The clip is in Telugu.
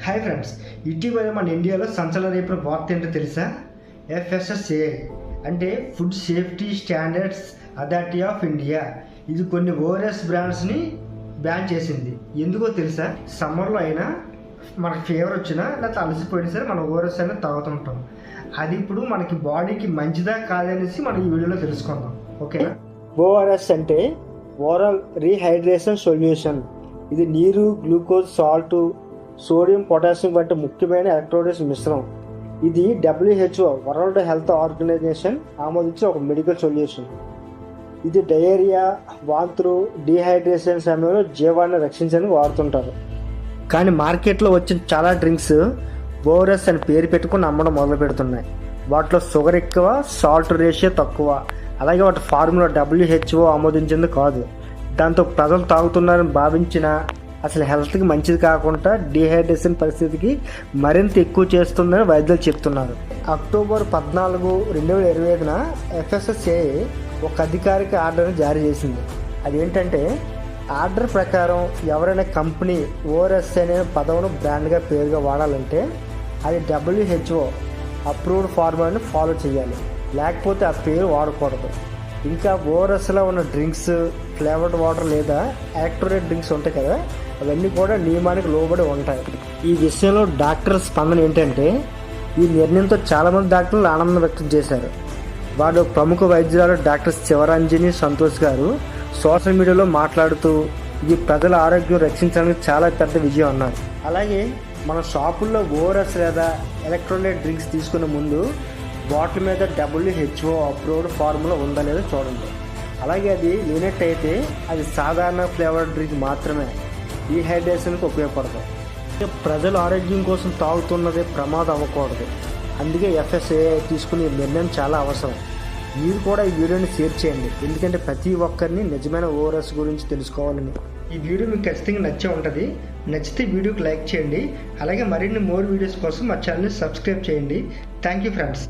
హాయ్ ఫ్రెండ్స్, ఇటీవల మన ఇండియాలో సంచలన రేపిన వార్త ఏంటో తెలుసా? FSSAI అంటే food safety standards authority of India ఇది కొన్ని ఓఆర్ఎస్ బ్రాండ్స్ని బ్యాన్ చేసింది. ఎందుకో తెలుసా? సమ్మర్లో అయినా మనకి ఫీవర్ వచ్చినా లేకపోతే అలసిపోయినా సరే మనం ఓఆర్ఎస్ అయినా తాగుతుంటాం. అది ఇప్పుడు మనకి బాడీకి మంచిదా కాదనేసి మనం ఈ వీడియోలో తెలుసుకుందాం, ఓకేనా? ఓఆర్ఎస్ అంటే ఓరల్ రీహైడ్రేషన్ సొల్యూషన్. ఇది నీరు, గ్లూకోజ్, సాల్ట్, సోడియం, పొటాషియం వంటి ముఖ్యమైన ఎలక్ట్రోలైట్స్ మిశ్రమం. ఇది WHO వరల్డ్ హెల్త్ ఆర్గనైజేషన్ ఆమోదించిన ఒక మెడికల్ సొల్యూషన్. ఇది డయేరియా, వాంతులు, డీహైడ్రేషన్ సమయంలో జీవాన్ని రక్షించడానికి వాడుతుంటారు. కానీ మార్కెట్లో వచ్చిన చాలా డ్రింక్స్ ఓఆర్ఎస్ అని పేరు పెట్టుకుని అమ్మడం మొదలు పెడుతున్నాయి. వాటిలో షుగర్ ఎక్కువ, సాల్ట్ రేషియో తక్కువ, అలాగే వాటి ఫార్ములా WHO ఆమోదించింది కాదు. దాంతో ప్రజలు తాగుతున్నారని భావించిన అసలు హెల్త్కి మంచిది కాకుండా డీహైడ్రేషన్ పరిస్థితికి మరింత ఎక్కువ చేస్తుందని వైద్యులు చెప్తున్నారు. అక్టోబర్ 14, 2025న FSSAI ఒక అధికారిక ఆర్డర్ని జారీ చేసింది. అదేంటంటే, ఆర్డర్ ప్రకారం ఎవరైనా కంపెనీ ఓఆర్ఎస్ అనే పదవును బ్రాండ్గా పేరుగా వాడాలంటే అది WHO అప్రూవ్డ్ ఫార్మాట్ని ఫాలో చేయాలి, లేకపోతే ఆ పేరు వాడకూడదు. ఇంకా ఓఆర్ఎస్లో ఉన్న డ్రింక్స్, ఫ్లేవర్డ్ వాటర్ లేదా ఎలక్ట్రోలైట్ డ్రింక్స్ ఉంటాయి కదా, అవన్నీ కూడా నియమానికి లోబడి ఉంటాయి. ఈ విషయంలో డాక్టర్ స్పందన ఏంటంటే, ఈ నిర్ణయంతో చాలామంది డాక్టర్లు ఆనందం వ్యక్తం చేశారు. వారు ప్రముఖ వైద్యురాలు డాక్టర్ శివరంజని సంతోష్ గారు సోషల్ మీడియాలో మాట్లాడుతూ ఇది ప్రజల ఆరోగ్యం రక్షించడానికి చాలా పెద్ద విజయం అన్నారు. అలాగే మన షాపుల్లో ఓఆర్ఎస్ లేదా ఎలక్ట్రోలైట్ డ్రింక్స్ తీసుకునే ముందు బాటిల్ మీద WHO అప్రూవ్డ్ ఫార్ములా ఉందా లేదో చూడండి. అలాగే అది లేనట్టయితే అది సాధారణ ఫ్లేవర్ డ్రింక్ మాత్రమే, డీహైడ్రేషన్కి ఉపయోగపడదు. ప్రజల ఆరోగ్యం కోసం తాగుతున్నదే ప్రమాదం అవ్వకూడదు. అందుకే FSSAI తీసుకునే నిర్ణయం చాలా అవసరం. మీరు కూడా ఈ వీడియోని షేర్ చేయండి, ఎందుకంటే ప్రతి ఒక్కరిని నిజమైన ఓఆర్ఎస్ గురించి తెలుసుకోవాలని. ఈ వీడియో మీకు ఖచ్చితంగా నచ్చే ఉంటుంది. నచ్చితే వీడియోకి లైక్ చేయండి. అలాగే మరిన్ని మోర్ వీడియోస్ కోసం మా ఛానల్ని సబ్స్క్రైబ్ చేయండి. Thank you friends.